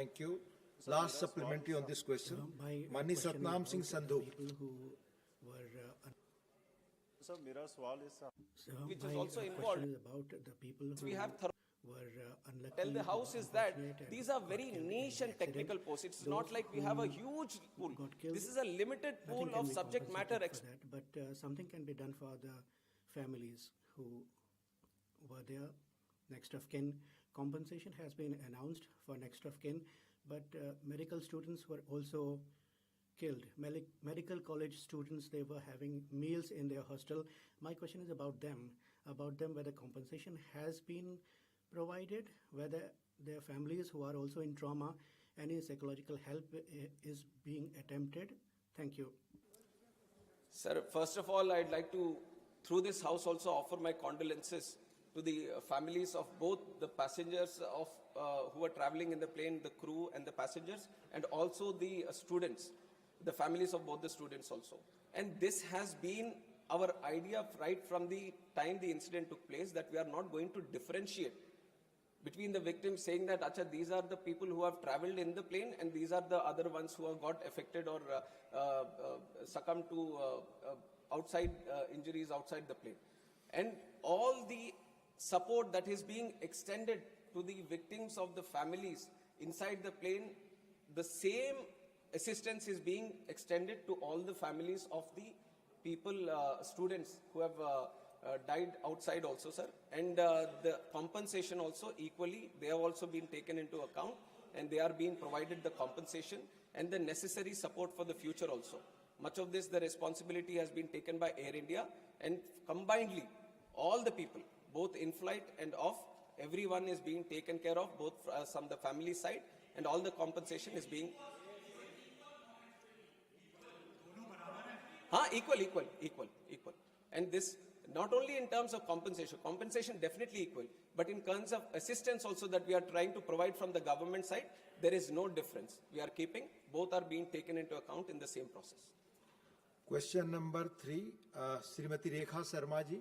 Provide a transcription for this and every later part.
Thank you. Last supplementary on this question. Mani Satnam Singh Sandhu. People who were sir मेरा सवाल इस which my is also question involved. is about the people who We have were unlucky. tell the house is that these are very niche and technical posts. It's not like we have a huge pool. This is a limited pool of subject matter experts. But something can be done for the families who were there. Next of kin compensation has been announced for next of kin, but medical students were also killed. Medical college students, they were having meals in their hostel. My question is about them whether compensation has been provided, whether their families who are also in trauma, any psychological help is being attempted. Thank you. Sir, first of all, I'd like to, through this house, also offer my condolences to the families of both the passengers of who are traveling in the plane, the crew and the passengers, and also the students, the families of both the students also. And this has been our idea right from the time the incident took place, that we are not going to differentiate between the victims, saying that Acha, these are the people who have traveled in the plane and these are the other ones who have got affected or succumbed to outside injuries outside the plane. And all the support that is being extended to the victims of the families inside the plane, the same assistance is being extended to all the families of the people, students who have died outside also, sir. And the compensation also equally, they have also been taken into account and they are being provided the compensation and the necessary support for the future also. Much of this, the responsibility has been taken by Air India, and combinedly, all the people, both in flight and off, everyone is being taken care of, both from the family side, and all the compensation is being equal. And this, not only in terms of compensation definitely equal, but in terms of assistance also that we are trying to provide from the government side, there is no difference. We are keeping, both are being taken into account in the same process. Question number 3, Srimati Rekha Sharma ji.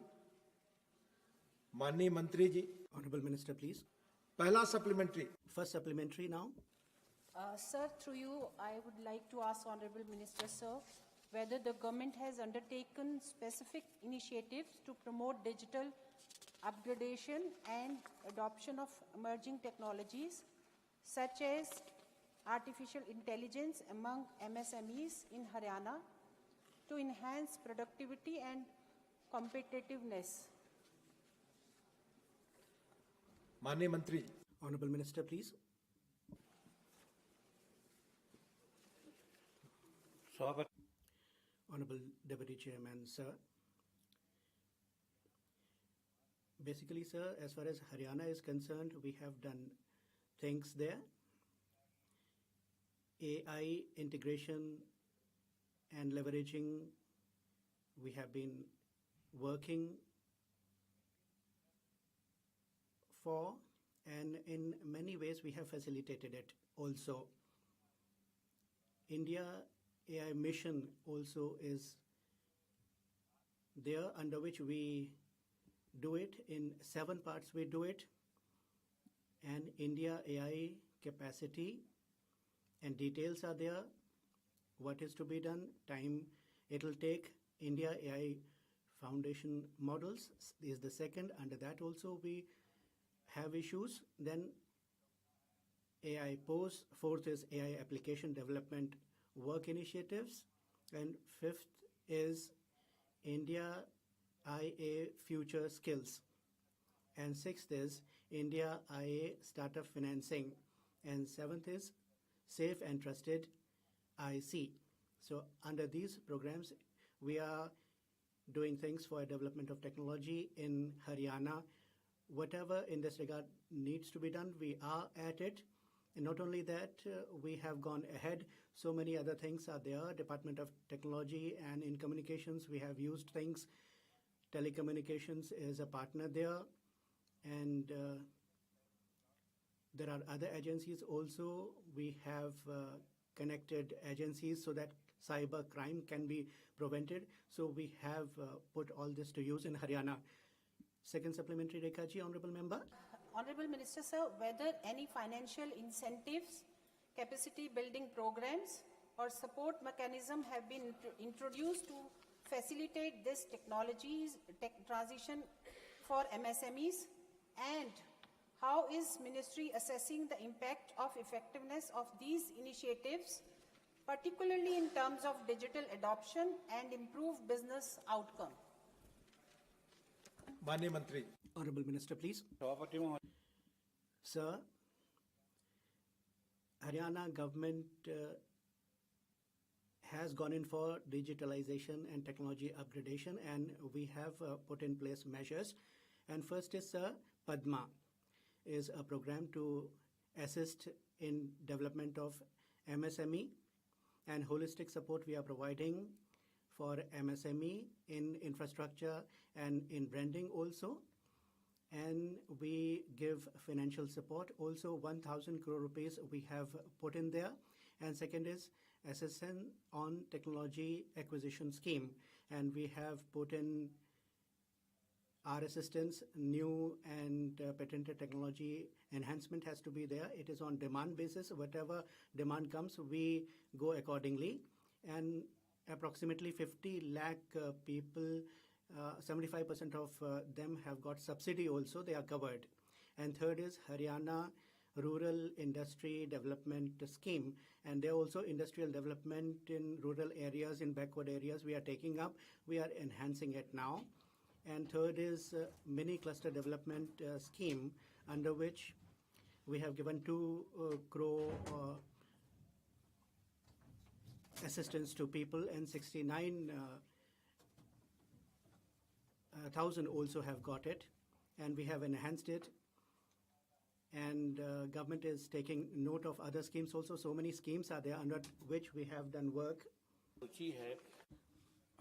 Mani Mantri ji. Honorable Minister, please. Pehla supplementary. First supplementary now. Sir, through you, I would like to ask Honorable Minister, sir, whether the government has undertaken specific initiatives to promote digital upgradation and adoption of emerging technologies such as artificial intelligence among MSMEs in Haryana to enhance productivity and competitiveness. Mani Mantri ji. Honorable Minister, please. Honorable Deputy Chairman, sir. Basically, sir, as far as Haryana is concerned, we have done things there. AI integration and leveraging, we have been working for, and in many ways we have facilitated it also. India AI mission also is there, under which we do it in 7 parts. We do it, and India AI capacity and details are there. What is to be done, time it will take. India AI foundation models is the second. Under that also we have issues. Then AI pose. Fourth is AI application development work initiatives, and 5th is India IA future skills, and 6th is India IA startup financing, and 7th is safe and trusted IC. So under these programs we are doing things for development of technology in Haryana. Whatever in this regard needs to be done, we are at it. And not only that, we have gone ahead. So many other things are there. Department of Technology and in communications, we have used things. Telecommunications is a partner there. And there are other agencies also. We have connected agencies so that cyber crime can be prevented. So we have put all this to use in Haryana. Second supplementary, Rekha ji, Honorable Member. Honorable Minister, sir, whether any financial incentives capacity building programs or support mechanism have been introduced to facilitate this tech transition for MSMEs? And how is Ministry assessing the impact of effectiveness of these initiatives, particularly in terms of digital adoption and improved business outcome? माननीय मंत्री। Honorable Minister, please. Sir, Haryana government has gone in for digitalization and technology upgradation, and we have put in place measures. And first is Padma, is a program to assist in development of MSME, and holistic support we are providing for MSME in infrastructure and in branding also. And we give financial support. Also 1,000 crore rupees we have put in there. And second is assistance on technology acquisition scheme. And we have put in our assistance, new and patented technology enhancement has to be there. It is on demand basis. Whatever demand comes, we go accordingly. And approximately 50 lakh people, 75% of them have got subsidy also, they are covered. And third is Haryana Rural Industry Development Scheme, and there also industrial development in rural areas, in backward areas we are taking up, we are enhancing it now. And third is mini cluster development scheme, under which we have given 2 crore assistance to people, and 69,000 also have got it, and we have enhanced it. And government is taking note of other schemes also. So many schemes are there under which we have done work.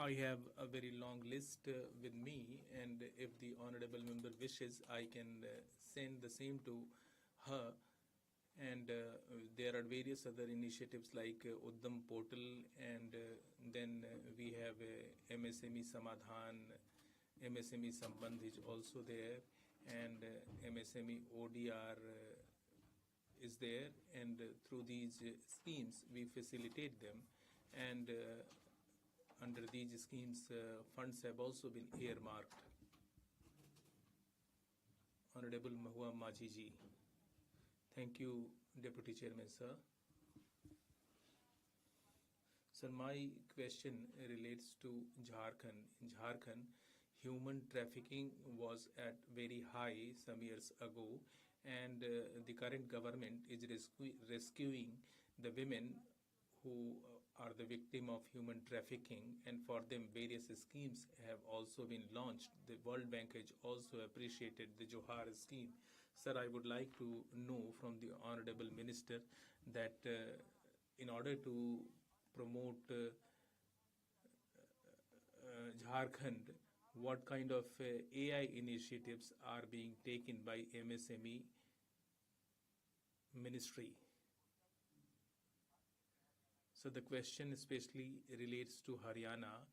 I have a very long list with me, and if the honorable member wishes, I can send the same to her. And there are various other initiatives like Uddam portal, and then we have MSME Samadhan, MSME Sambandh is also there, and MSME ODR is there, and through these schemes we facilitate them, and under these schemes funds have also been earmarked. Honorable Mahua Maji ji. Thank you, Deputy Chairman, sir. Sir, my question relates to Jharkhand. In Jharkhand, human trafficking was at very high some years ago, and the current government is rescuing the women who are the victim of human trafficking, and for them various schemes have also been launched. The World Bank has also appreciated the Johar scheme. Sir, I would like to know from the Honorable Minister that in order to promote Jharkhand, what kind of AI initiatives are being taken by MSME Ministry? So the question especially relates to Haryana.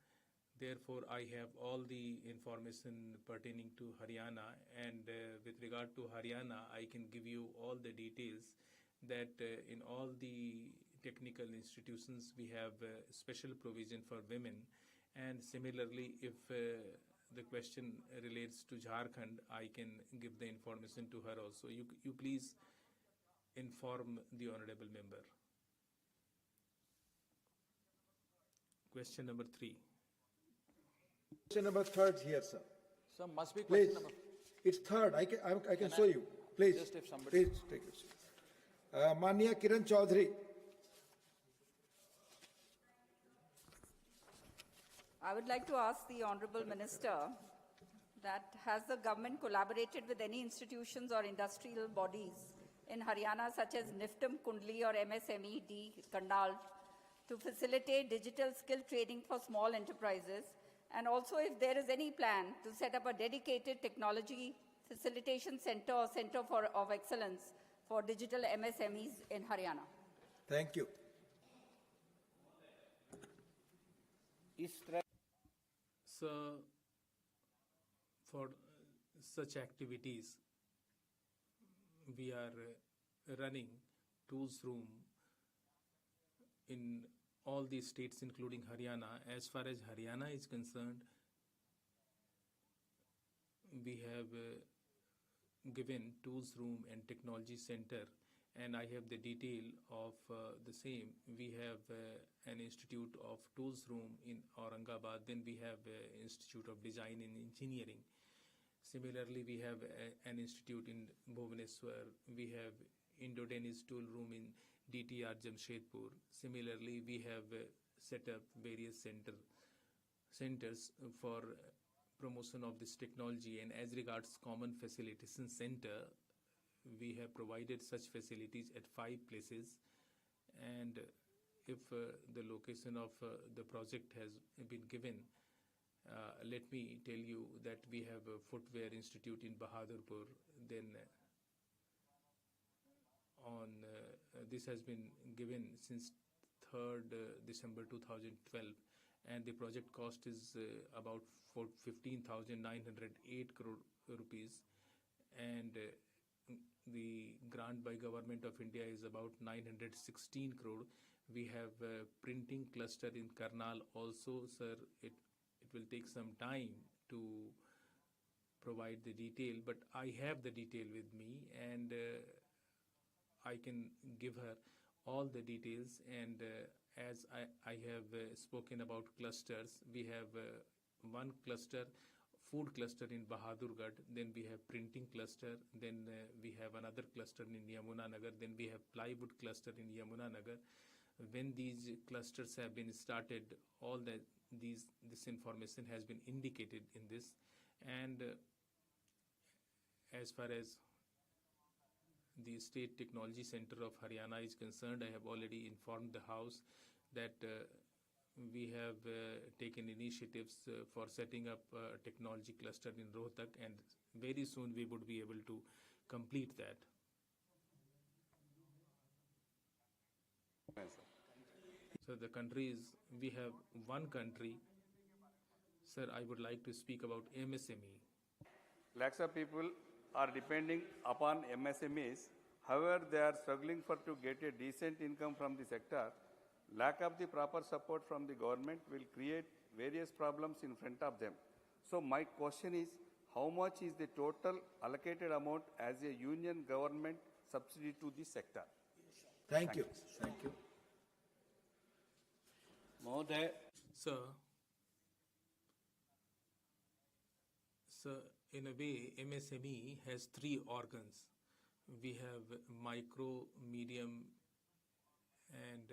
Therefore, I have all the information pertaining to Haryana, and with regard to Haryana, I can give you all the details that in all the technical institutions we have special provision for women, and similarly, if the question relates to Jharkhand, I can give the information to her also. You please inform the honorable member. Question number 3. Question number 3 here, sir. Sir, must be Please. question number. It's 3rd. I can show you. Please. Just if somebody. Please take it. Mania Kiran Chaudhary. I would like to ask the Honorable Minister that has the government collaborated with any institutions or industrial bodies in Haryana such as NIFTM Kundli or MSME D Kandal to facilitate digital skill training for small enterprises, and also if there is any plan to set up a dedicated technology facilitation center or center of excellence for digital MSMEs in Haryana. Thank you. So, for such activities, we are running tools room in all these states, including Haryana. As far as Haryana is concerned, we have given Tools Room and Technology Center, and I have the detail of the same. We have an Institute of Tools Room in Aurangabad, then we have Institute of Design and Engineering. Similarly, we have an institute in Bhubaneswar. We have Indo-Danish Tool Room in DTR Jamshedpur. Similarly, we have set up various centers for promotion of this technology, and as regards common facilitation center, we have provided such facilities at 5 places, and if the location of the project has been given, let me tell you that we have a footwear institute in Bahadurpur. Then this has been given since 3rd December 2012, and the project cost is about 15,908 crore rupees, and the grant by Government of India is about 916 crore. We have a printing cluster in Karnal also, sir. It will take some time to provide the detail, but I have the detail with me, and I can give her all the details. And as I have spoken about clusters, we have one cluster, food cluster in Bahadurgarh, then we have printing cluster, then we have another cluster in Yamuna Nagar, then we have plywood cluster in Yamuna Nagar. When these clusters have been started, all this information has been indicated in this. And as far as the State Technology Center of Haryana is concerned, I have already informed the House that we have taken initiatives for setting up a technology cluster in Rohtak, and very soon we would be able to complete that. So the country is, we have one country. Sir, I would like to speak about MSME. Lakhs of people are depending upon MSMEs. However, they are struggling to get a decent income from the sector. Lack of the proper support from the government will create various problems in front of them. So my question is, how much is the total allocated amount as a union government subsidy to this sector? Thank you. Thank you. Sir, in a way, MSME has 3 organs. We have micro, medium, and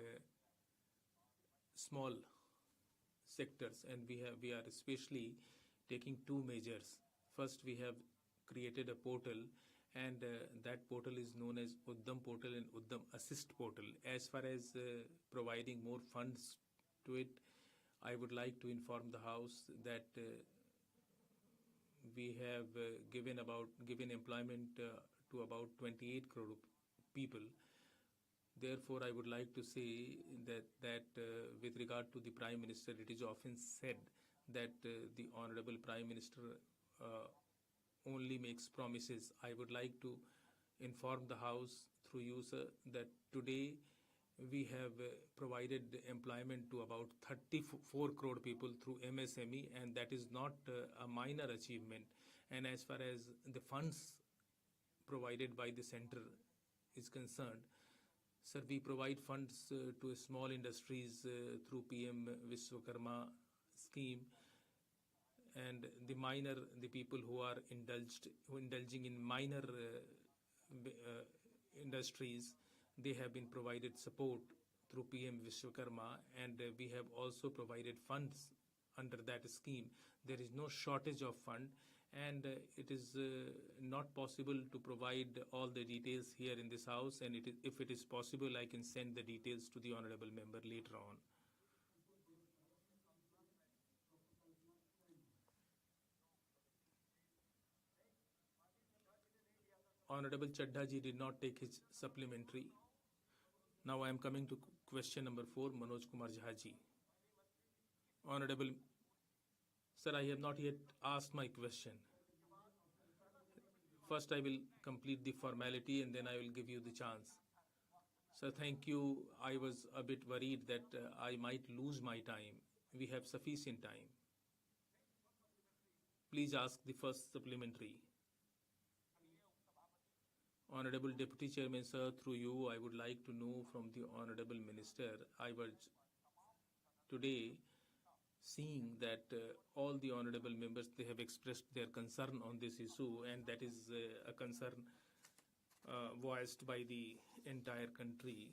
small sectors, and we are especially taking 2 measures. First, we have created a portal, and that portal is known as Uddam Portal and Uddam Assist Portal. As far as providing more funds to it, I would like to inform the House that we have given employment to about 28 crore people. Therefore, I would like to say that with regard to the Prime Minister, it is often said that the Honorable Prime Minister only makes promises. I would like to inform the House through you, sir, that today we have provided employment to about 34 crore people through MSME, and that is not a minor achievement. And as far as the funds provided by the center is concerned, sir, we provide funds to small industries through PM Vishwakarma scheme, and the people who are indulging in minor industries, they have been provided support through PM Vishwakarma, and we have also provided funds under that scheme. There is no shortage of fund, and it is not possible to provide all the details here in this House, and if it is possible, I can send the details to the Honorable Member later on. Honorable Chadha ji did not take his supplementary. Now I am coming to question number 4, Manoj Kumar Jha ji. Honorable Sir, I have not yet asked my question. First I will complete the formality and then I will give you the chance. Sir, thank you. I was a bit worried that I might lose my time. We have sufficient time. Please ask the first supplementary. Honorable Deputy Chairman, sir, through you, I would like to know from the Honorable Minister. I was today seeing that all the honorable members, they have expressed their concern on this issue, and that is a concern voiced by the entire country.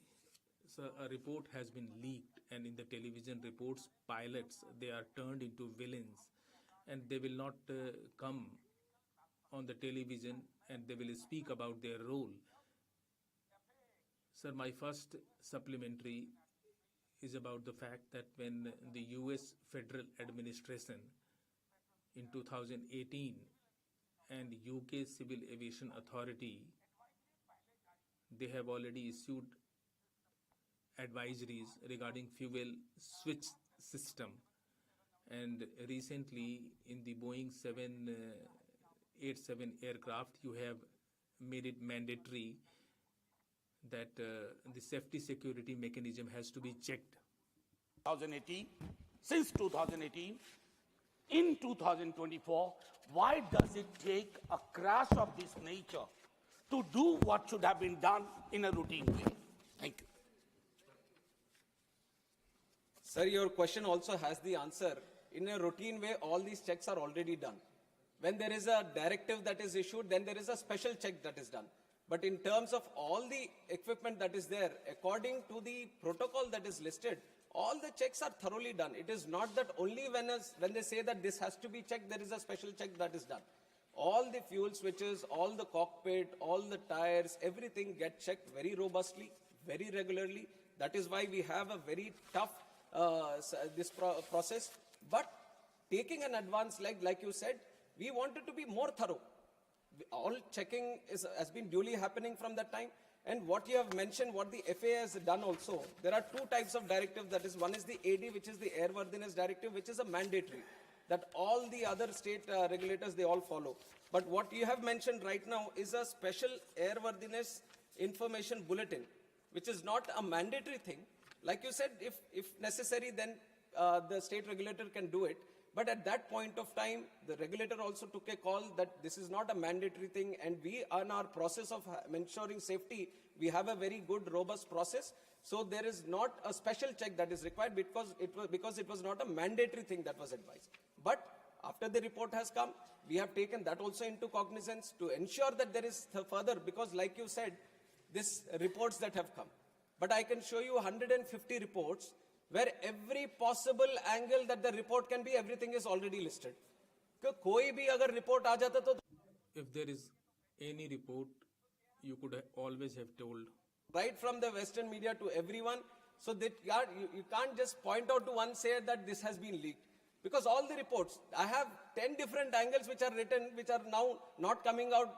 So a report has been leaked, and in the television reports, pilots, they are turned into villains, and they will not come on the television and they will speak about their role. Sir, my first supplementary is about the fact that when the US Federal Administration in 2018 and UK Civil Aviation Authority, they have already issued advisories regarding fuel switch system. And recently in the Boeing 787 aircraft, you have made it mandatory that the safety security mechanism has to be checked. 2018, since 2018, in 2024, why does it take a crash of this nature to do what should have been done in a routine way? Thank you. Sir, your question also has the answer. In a routine way, all these checks are already done. When there is a directive that is issued, then there is a special check that is done. But in terms of all the equipment that is there, according to the protocol that is listed, all the checks are thoroughly done. It is not that only when they say that this has to be checked, there is a special check that is done. All the fuel switches, all the cockpit, all the tires, everything get checked very robustly, very regularly. That is why we have a very tough process. But taking an advance like you said, we wanted to be more thorough. All checking has been duly happening from that time. And what you have mentioned, what the FAA has done also, there are two types of directives. That is, one is the AD, which is the Airworthiness Directive, which is a mandatory, that all the other state regulators, they all follow. But what you have mentioned right now is a special Airworthiness Information Bulletin, which is not a mandatory thing. Like you said, if necessary, then the state regulator can do it. But at that point of time, the regulator also took a call that this is not a mandatory thing, and we, in our process of ensuring safety, we have a very good, robust process. So there is not a special check that is required because it was not a mandatory thing that was advised. But after the report has come, we have taken that also into cognizance to ensure that there is further, because like you said, these reports that have come. But I can show you 150 reports where every possible angle that the report can be, everything is already listed. Koi bhi agar report aa jata to. If there is any report, you could always have told. Right from the Western media to everyone, so that you can't just point out to one, say that this has been leaked. Because all the reports, I have 10 different angles which are written, which are now not coming out,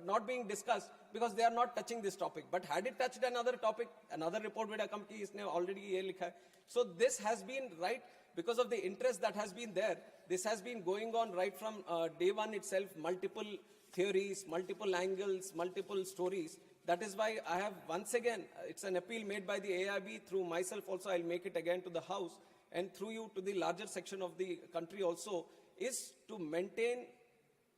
not being discussed, because they are not touching this topic. But had it touched another topic, another report would have come, ki isne already ye likha hai. So this has been right, because of the interest that has been there. This has been going on right from day one itself, multiple theories, multiple angles, multiple stories. That is why I have, once again, it's an appeal made by the AIB, through myself also, I'll make it again to the House, and through you to the larger section of the country also, is to maintain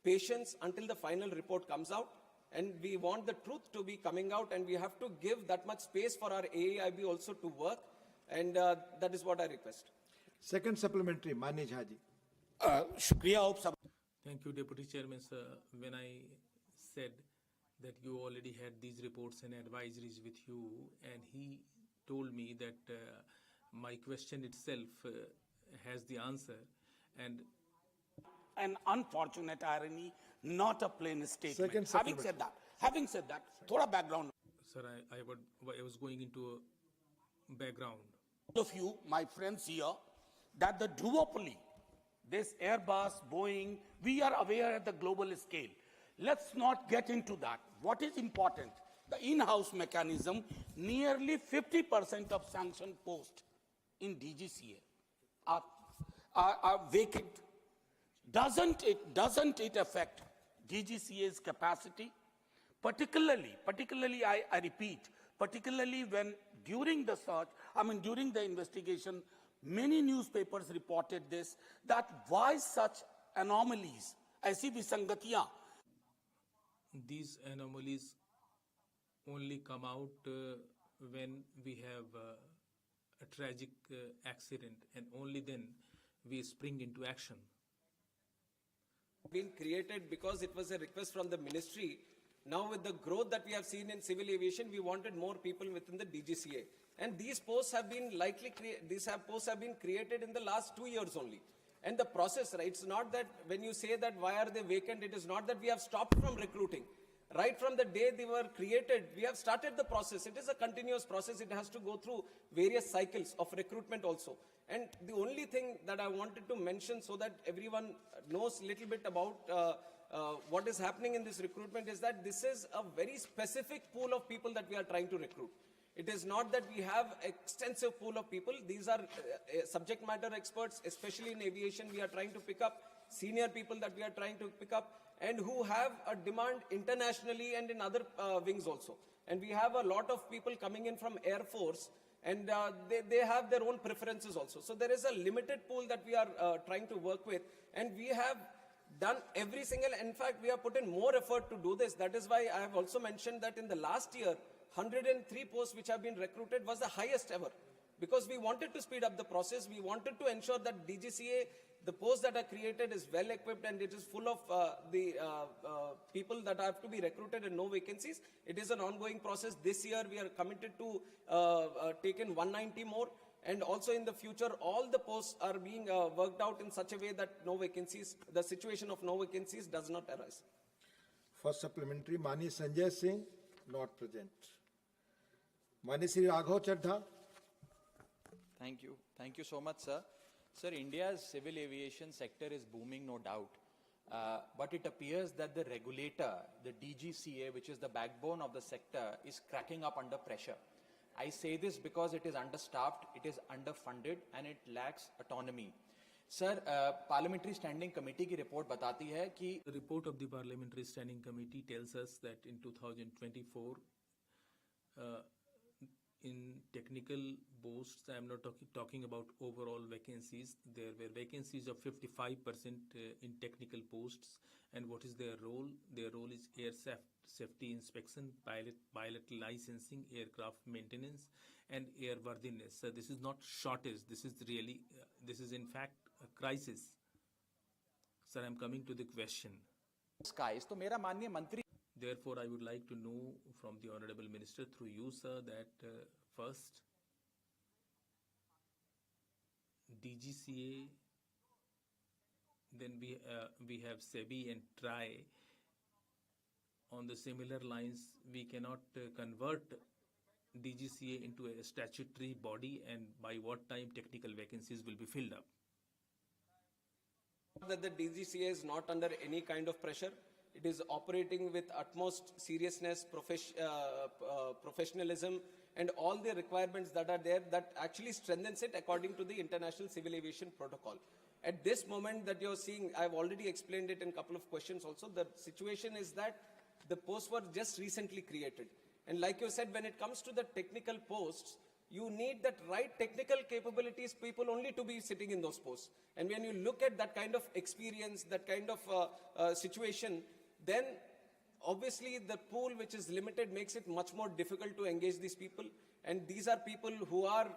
patience until the final report comes out. And we want the truth to be coming out, and we have to give that much space for our AIB also to work. And that is what I request. Second supplementary, Manish Haji. Shukriya. Thank you, Deputy Chairman, sir. When I said that you already had these reports and advisories with you, and he told me that my question itself has the answer, and An unfortunate irony, not a plain statement. Second Having said that, thoda background. sir, I was going into a background. All of you, my friends here, that the duopoly, this Airbus, Boeing, we are aware at the global scale. Let's not get into that. What is important? The in-house mechanism, nearly 50% of sanction posts in DGCA are vacant. Doesn't it affect DGCA's capacity? Particularly, I repeat, particularly when during the search, during the investigation, many newspapers reported this, that why such anomalies, aisi visangatiyan. These anomalies only come out when we have a tragic accident, and only then we spring into action. Been created because it was a request from the ministry. Now with the growth that we have seen in civil aviation, we wanted more people within the DGCA. And these posts have been posts have been created in the last 2 years only. And the process, right, it's not that when you say that why are they vacant, it is not that we have stopped from recruiting. Right from the day they were created, we have started the process. It is a continuous process. It has to go through various cycles of recruitment also. And the only thing that I wanted to mention so that everyone knows a little bit about what is happening in this recruitment is that this is a very specific pool of people that we are trying to recruit. It is not that we have extensive pool of people. These are subject matter experts, especially in aviation. We are trying to pick up senior people that we are trying to pick up, and who have a demand internationally and in other wings also. And we have a lot of people coming in from Air Force, and they have their own preferences also. So there is a limited pool that we are trying to work with, and we have done every single, in fact, we have put in more effort to do this. That is why I have also mentioned that in the last year, 103 posts which have been recruited was the highest ever. Because we wanted to speed up the process, we wanted to ensure that DGCA, the posts that are created is well equipped and it is full of the people that have to be recruited and no vacancies. It is an ongoing process. This year we are committed to take in 190 more, and also in the future all the posts are being worked out in such a way that no vacancies, the situation of no vacancies does not arise. For supplementary, Mani Sanjay Singh, not present. Mani Sri Raghav Chadha. Thank you. Thank you so much, sir. Sir, India's civil aviation sector is booming, no doubt. But it appears that the regulator, the DGCA, which is the backbone of the sector, is cracking up under pressure. I say this because it is understaffed, it is underfunded, and it lacks autonomy. Sir, Parliamentary Standing Committee की report बताती है कि The report of the Parliamentary Standing Committee tells us that in 2024, in technical posts, I am not talking about overall vacancies. There were vacancies of 55% in technical posts. And what is their role? Their role is air safety inspection, pilot licensing, aircraft maintenance, and airworthiness. So this is not shortage. This is really, this is in fact a crisis. Sir, I am coming to the question. skies. तो मेरा माननीय मंत्री Therefore, I would like to know from the Honorable Minister through you, sir, that first, DGCA, then we have SEBI and TRI. On the similar lines, we cannot convert DGCA into a statutory body, and by what time technical vacancies will be filled up? That the DGCA is not under any kind of pressure. It is operating with utmost seriousness, professionalism, and all the requirements that are there that actually strengthens it according to the International Civil Aviation Protocol. At this moment that you're seeing, I've already explained it in a couple of questions also, the situation is that the posts were just recently created. And like you said, when it comes to the technical posts, you need that right technical capabilities people only to be sitting in those posts. And when you look at that kind of experience, that kind of situation, then obviously the pool which is limited makes it much more difficult to engage these people. And these are people who are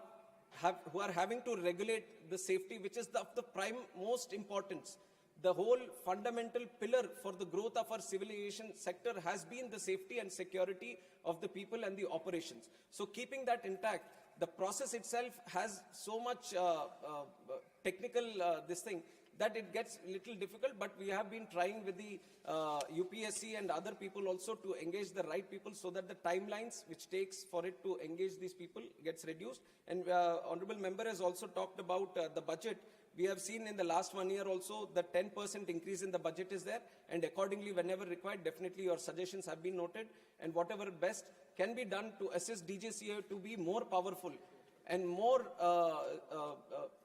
having to regulate the safety, which is of the prime most importance. The whole fundamental pillar for the growth of our civil aviation sector has been the safety and security of the people and the operations. So keeping that intact, the process itself has so much technical this thing that it gets a little difficult, but we have been trying with the UPSC and other people also to engage the right people so that the timelines which takes for it to engage these people gets reduced. And Honorable Member has also talked about the budget. We have seen in the last 1 year also the 10% increase in the budget is there, and accordingly whenever required, definitely your suggestions have been noted, and whatever best can be done to assist DGCA to be more powerful and more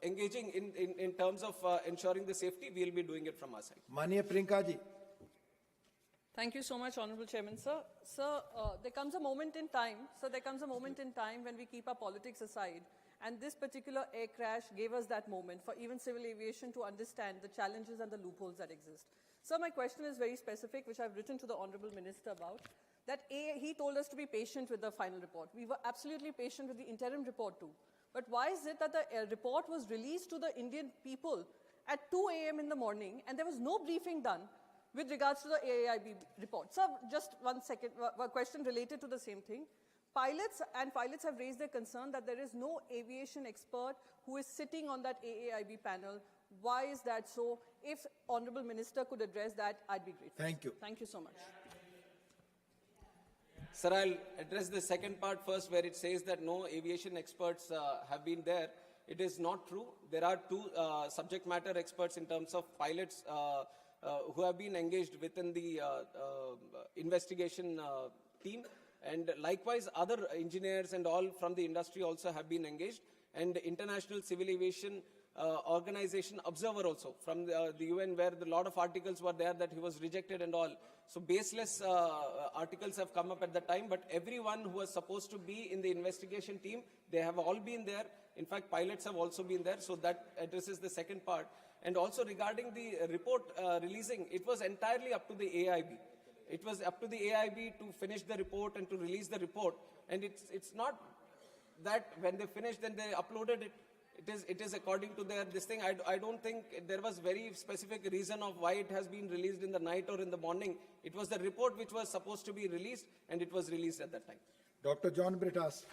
engaging in terms of ensuring the safety, we will be doing it from our side. Mania Priyanka ji. Thank you so much, Honorable Chairman. Sir, there comes a moment in time, when we keep our politics aside, and this particular air crash gave us that moment for even civil aviation to understand the challenges and the loopholes that exist. Sir, my question is very specific, which I've written to the Honorable Minister about, that he told us to be patient with the final report. We were absolutely patient with the interim report too. But why is it that the report was released to the Indian people at 2 a.m. in the morning, and there was no briefing done with regards to the AAIB report? Sir, just one second, a question related to the same thing. Pilots have raised their concern that there is no aviation expert who is sitting on that AAIB panel. Why is that so? If Honorable Minister could address that, I'd be grateful. Thank you. Thank you so much. Sir, I'll address the second part first, where it says that no aviation experts have been there. It is not true. There are two subject matter experts in terms of pilots who have been engaged within the investigation team. And likewise, other engineers and all from the industry also have been engaged. And International Civil Aviation Organization observer also from the UN, where a lot of articles were there that he was rejected and all. So baseless articles have come up at the time, but everyone who was supposed to be in the investigation team, they have all been there. In fact, pilots have also been there. So that addresses the second part. And also regarding the report releasing, it was entirely up to the AIB. It was up to the AIB to finish the report and to release the report. And it's not that when they finished, then they uploaded it. It is according to their this thing. I don't think there was very specific reason of why it has been released in the night or in the morning. It was the report which was supposed to be released, and it was released at that time. Dr. John Britas.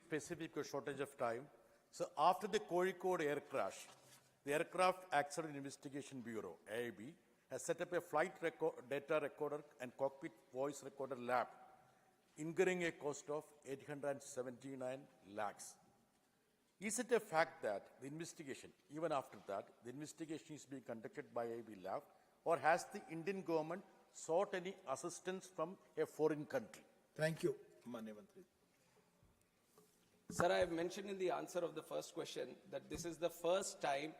Specific shortage of time. So after the Kozhikode air crash, the Aircraft Accident Investigation Bureau, AIB, has set up a flight data recorder and cockpit voice recorder lab, incurring a cost of 879 lakhs. Is it a fact that the investigation, even after that, the investigation is being conducted by AIB lab, or has the Indian government sought any assistance from a foreign country? Thank you, Manya Mantri. Sir, I have mentioned in the answer of the first question that this is the first time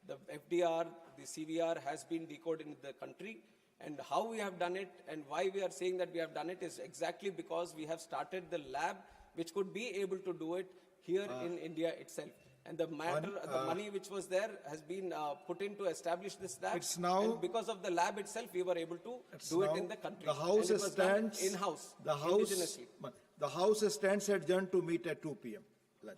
the FDR, the CVR has been decoded in the country, and how we have done it and why we are saying that we have done it is exactly because we have started the lab which could be able to do it here in India itself. And the money which was there has been put in to establish this lab. It's now, and because of the lab itself, we were able to do it in the country. The House and it was done stands in-house, the indigenously. House stands adjourned to meet at 2 p.m. lunch.